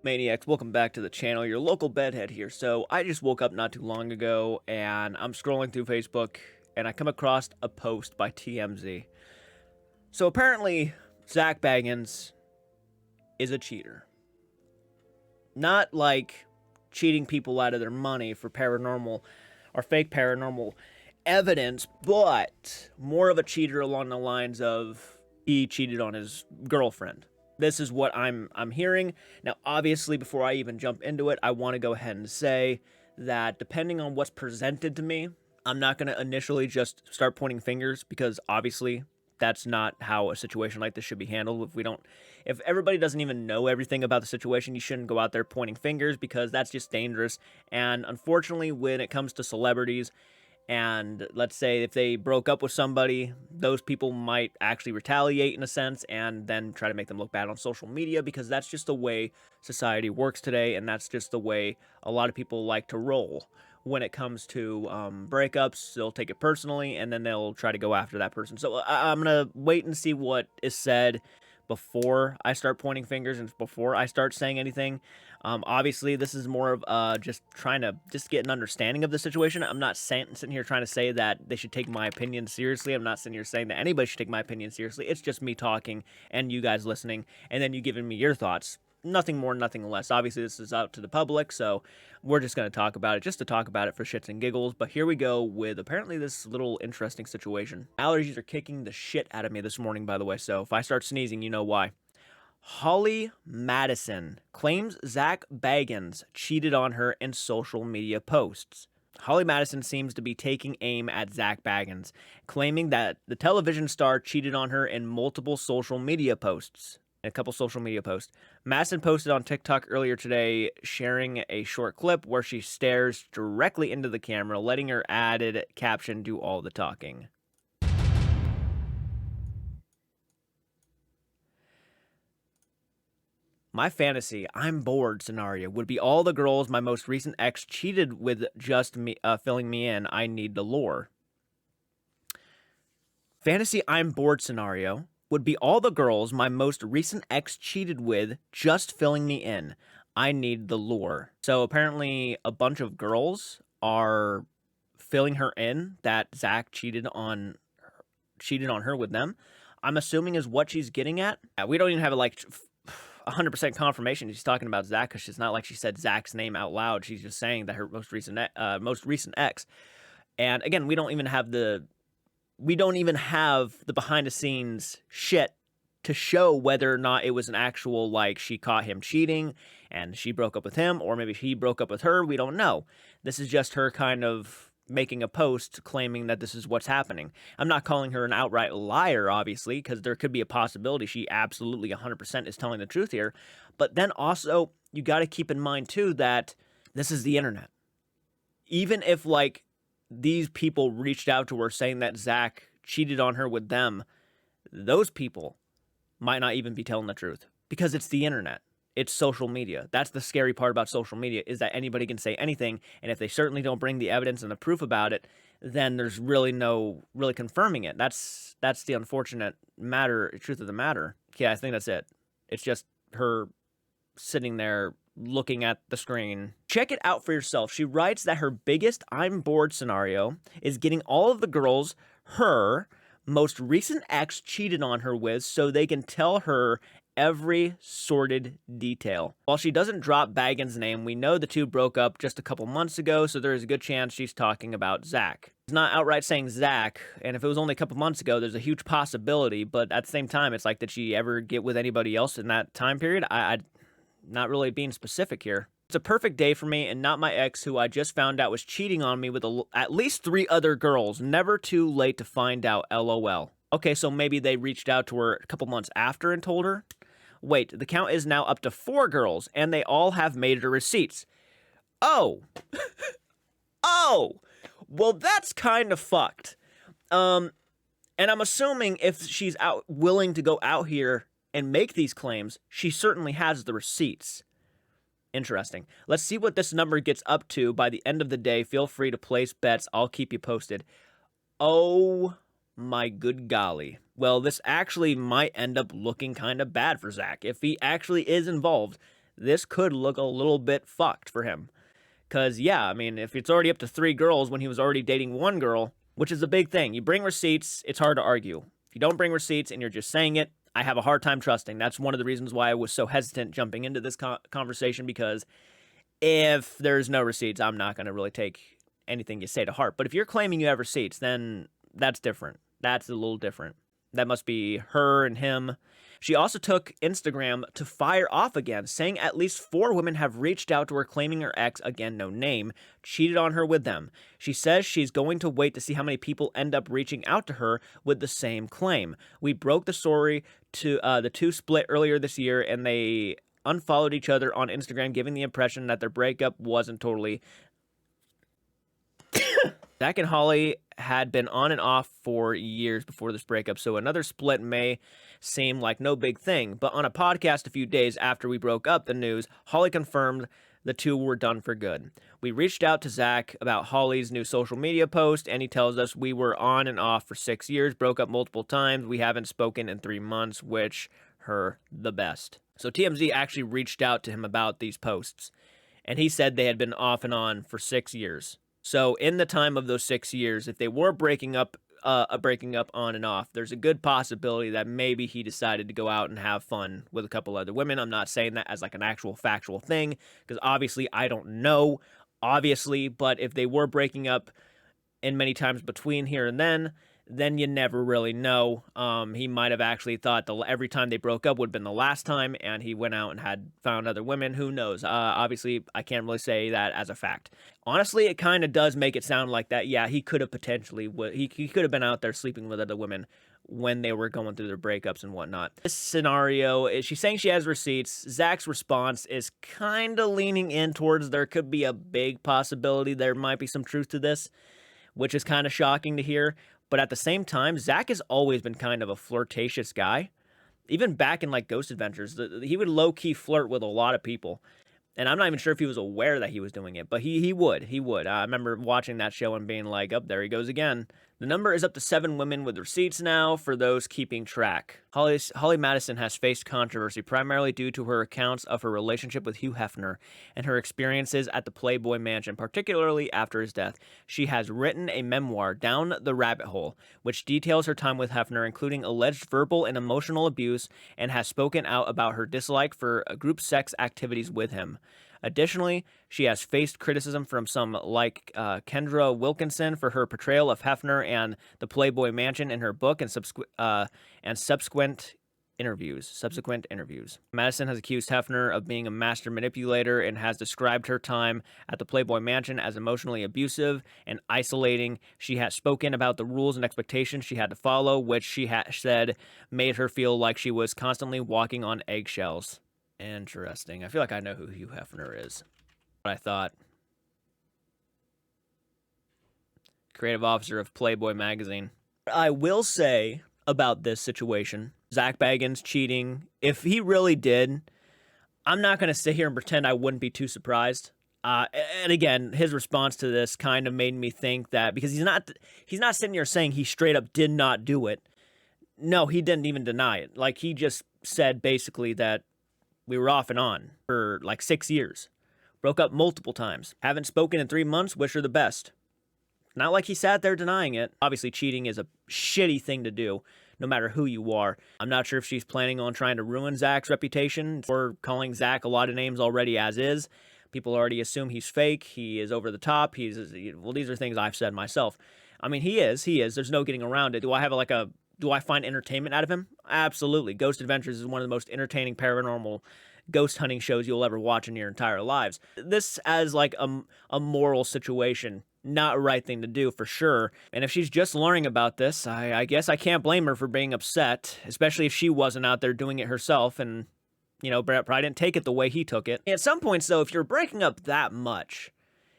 Maniacs, welcome back to the channel. Your local bedhead here. So I just woke up not too long ago and I'm scrolling through Facebook and I come across a post by TMZ. So apparently Zack Bagans is a cheater. Not like cheating people out of their money for paranormal or fake paranormal evidence, but more of a cheater along the lines of he cheated on his girlfriend. This is what I'm hearing. Now, obviously, before I even jump into it, I want to go ahead and say that depending on what's presented to me, I'm not going to initially just start pointing fingers because obviously that's not how a situation like this should be handled. If everybody doesn't even know everything about the situation, you shouldn't go out there pointing fingers because that's just dangerous. And unfortunately, when it comes to celebrities, and let's say if they broke up with somebody, those people might actually retaliate in a sense and then try to make them look bad on social media because that's just the way society works today, and that's just the way a lot of people like to roll. When it comes to breakups, they'll take it personally and then they'll try to go after that person. So I'm going to wait and see what is said before I start pointing fingers and before I start saying anything. Obviously, this is more of just trying to just get an understanding of the situation. I'm not sitting here trying to say that they should take my opinion seriously. I'm not sitting here saying that anybody should take my opinion seriously. It's just me talking and you guys listening and then you giving me your thoughts. Nothing more, nothing less. Obviously, this is out to the public, so we're just going to talk about it, just to talk about it for shits and giggles. But here we go with apparently this little interesting situation. Allergies are kicking the shit out of me this morning, by the way, so if I start sneezing, you know why. Holly Madison claims Zack Bagans cheated on her in social media posts. Holly Madison seems to be taking aim at Zack Bagans, claiming that the television star cheated on her in multiple social media posts. A couple social media posts. Madison posted on TikTok earlier today, sharing a short clip where she stares directly into the camera, letting her added caption do all the talking. My fantasy, I'm bored scenario would be all the girls my most recent ex cheated with just me, filling me in. I need the lore. Fantasy, I'm bored scenario would be all the girls my most recent ex cheated with just filling me in. I need the lore. So apparently a bunch of girls are filling her in that Zack cheated on her with them. I'm assuming is what she's getting at. We don't even have like 100% confirmation she's talking about Zack because it's not like she said Zack's name out loud. She's just saying that her most recent ex. And again, we don't even have the behind the scenes shit to show whether or not it was an actual, like, she caught him cheating and she broke up with him, or maybe he broke up with her. We don't know. This is just her kind of making a post claiming that this is what's happening. I'm not calling her an outright liar, obviously, because there could be a possibility she absolutely 100% is telling the truth here. But then also, you got to keep in mind, too, that this is the internet. Even if, like, these people reached out to her saying that Zack cheated on her with them, those people might not even be telling the truth because it's the internet. It's social media. That's the scary part about social media, is that anybody can say anything, and if they certainly don't bring the evidence and the proof about it, then there's really no confirming it. That's the unfortunate truth of the matter. Yeah, I think that's it. It's just her sitting there looking at the screen. Check it out for yourself. She writes that her biggest I'm bored scenario is getting all of the girls her most recent ex cheated on her with so they can tell her every sordid detail. While she doesn't drop Bagans' name, we know the two broke up just a couple months ago, so there is a good chance she's talking about Zack. She's not outright saying Zack, and if it was only a couple months ago, there's a huge possibility, but at the same time, it's like, did she ever get with anybody else in that time period? I not really being specific here. It's a perfect day for me and not my ex, who I just found out was cheating on me with at least 3 other girls. Never too late to find out, LOL. Okay, so maybe they reached out to her a couple months after and told her? Wait, the count is now up to 4 girls, and they all have made her receipts. Oh. Oh. Well, that's kind of fucked. And I'm assuming if she's willing to go out here and make these claims, she certainly has the receipts. Interesting. Let's see what this number gets up to by the end of the day. Feel free to place bets. I'll keep you posted. Oh my good golly. Well, this actually might end up looking kind of bad for Zack. If he actually is involved, this could look a little bit fucked for him. Because, yeah, I mean, if it's already up to 3 girls when he was already dating 1 girl, which is a big thing. You bring receipts, it's hard to argue. If you don't bring receipts and you're just saying it, I have a hard time trusting. That's one of the reasons why I was so hesitant jumping into this conversation, because if there's no receipts, I'm not going to really take anything you say to heart. But if you're claiming you have receipts, then that's different. That's a little different. That must be her and him. She also took Instagram to fire off again, saying at least 4 women have reached out to her claiming her ex, again no name, cheated on her with them. She says she's going to wait to see how many people end up reaching out to her with the same claim. We broke the story to the 2 split earlier this year, and they unfollowed each other on Instagram, giving the impression that their breakup wasn't totally... Zack and Holly had been on and off for years before this breakup, so another split may seem like no big thing. But on a podcast a few days after we broke up the news, Holly confirmed the 2 were done for good. We reached out to Zack about Holly's new social media post, and he tells us we were on and off for 6 years, broke up multiple times, we haven't spoken in 3 months, wish her the best. So TMZ actually reached out to him about these posts, and he said they had been off and on for 6 years. So in the time of those 6 years, if they were breaking up on and off, there's a good possibility that maybe he decided to go out and have fun with a couple other women. I'm not saying that as like an actual factual thing, because obviously I don't know, but if they were breaking up in many times between here and then you never really know. He might have actually thought every time they broke up would have been the last time, and he went out and had found other women. Who knows? Obviously, I can't really say that as a fact. Honestly, it kind of does make it sound like that. Yeah, he could have potentially he could have been out there sleeping with other women when they were going through their breakups and whatnot. This scenario is she's saying she has receipts. Zack's response is kind of leaning in towards there could be a big possibility there might be some truth to this, which is kind of shocking to hear. But at the same time, Zack has always been kind of a flirtatious guy. Even back in like Ghost Adventures, he would low-key flirt with a lot of people. And I'm not even sure if he was aware that he was doing it, but he would. I remember watching that show and being like, oh, there he goes again. The number is up to 7 women with receipts now for those keeping track. Holly Madison has faced controversy primarily due to her accounts of her relationship with Hugh Hefner and her experiences at the Playboy Mansion, particularly after his death. She has written a memoir, Down the Rabbit Hole, which details her time with Hefner, including alleged verbal and emotional abuse, and has spoken out about her dislike for group sex activities with him. Additionally, she has faced criticism from some like Kendra Wilkinson for her portrayal of Hefner and the Playboy Mansion in her book and subsequent interviews. Madison has accused Hefner of being a master manipulator and has described her time at the Playboy Mansion as emotionally abusive and isolating. She has spoken about the rules and expectations she had to follow, which she said made her feel like she was constantly walking on eggshells. Interesting. I feel like I know who Hugh Hefner is. But I thought, creative officer of Playboy magazine. I will say about this situation, Zack Bagans cheating, if he really did, I'm not going to sit here and pretend I wouldn't be too surprised. And again, his response to this kind of made me think that, because he's not sitting here saying he straight up did not do it. No, he didn't even deny it. Like, he just said basically that we were off and on for like 6 years. Broke up multiple times. Haven't spoken in 3 months. Wish her the best. Not like he sat there denying it. Obviously, cheating is a shitty thing to do, no matter who you are. I'm not sure if she's planning on trying to ruin Zack's reputation or calling Zack a lot of names already as is. People already assume he's fake. He is over the top. Well, these are things I've said myself. I mean, he is. There's no getting around it. Do I find entertainment out of him? Absolutely. Ghost Adventures is one of the most entertaining paranormal ghost hunting shows you'll ever watch in your entire lives. This as like a moral situation, not a right thing to do for sure. And if she's just learning about this, I guess I can't blame her for being upset, especially if she wasn't out there doing it herself and, probably didn't take it the way he took it. At some points, though, if you're breaking up that much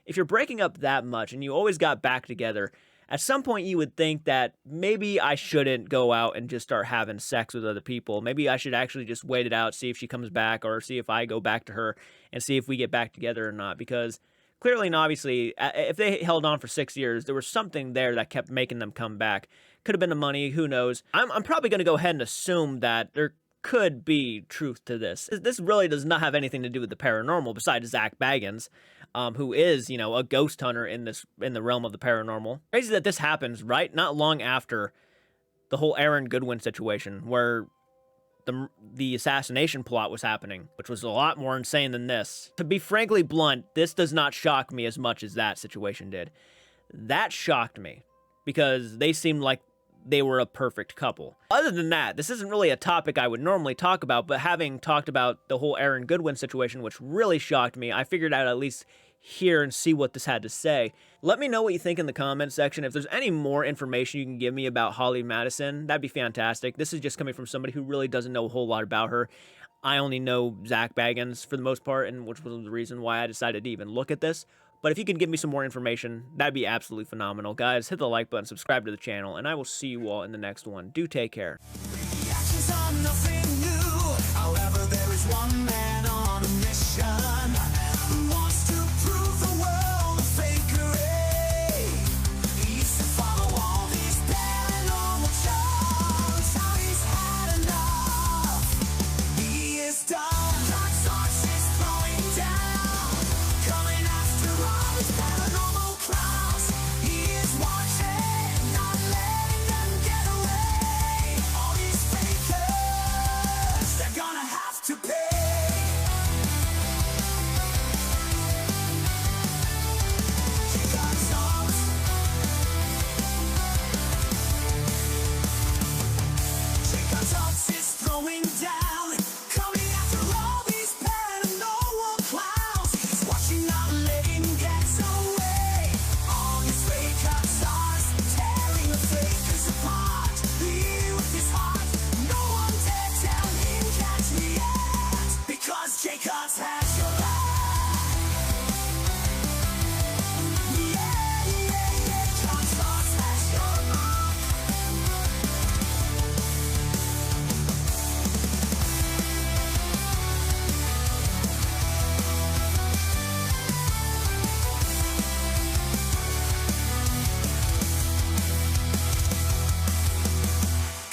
and you always got back together, at some point you would think that maybe I shouldn't go out and just start having sex with other people. Maybe I should actually just wait it out, see if she comes back, or see if I go back to her and see if we get back together or not. Because clearly and obviously, if they held on for 6 years, there was something there that kept making them come back. Could have been the money, who knows. I'm probably going to go ahead and assume that there could be truth to this. This really does not have anything to do with the paranormal, besides Zack Bagans, who is, you know, a ghost hunter in the realm of the paranormal. Crazy that this happens not long after the whole Aaron Goodwin situation, where the assassination plot was happening, which was a lot more insane than this. To be frankly blunt, this does not shock me as much as that situation did. That shocked me because they seemed like they were a perfect couple. Other than that, this isn't really a topic I would normally talk about, but having talked about the whole Aaron Goodwin situation, which really shocked me, I figured I'd at least hear and see what this had to say. Let me know what you think in the comment section. If there's any more information you can give me about Holly Madison, that'd be fantastic. This is just coming from somebody who really doesn't know a whole lot about her. I only know Zack Bagans for the most part, and which was the reason why I decided to even look at this. But if you can give me some more information, that'd be absolutely phenomenal. Guys, hit the like button, subscribe to the channel, and I will see you all in the next one. Do take care. Reactions are nothing new. However, there is one man on a mission who wants to prove the world a fakery. He used to follow all these paranormal shows. Now he's had enough. He is done. Dark sources throwing down, coming after all these paranormal clowns. He is watching, not letting them get away. All these fakers, they're gonna have to pay. Chicago's is throwing down, coming after all these paranormal clowns. He's watching, not letting get away. All these fake stars tearing the fakers apart. He with his heart, no one dare tell him catch me yet, because Jacobs has your back. John Starks has your back.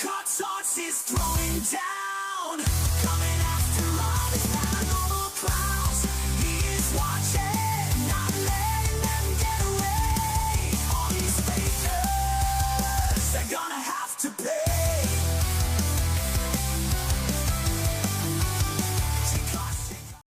Cotton's is throwing down.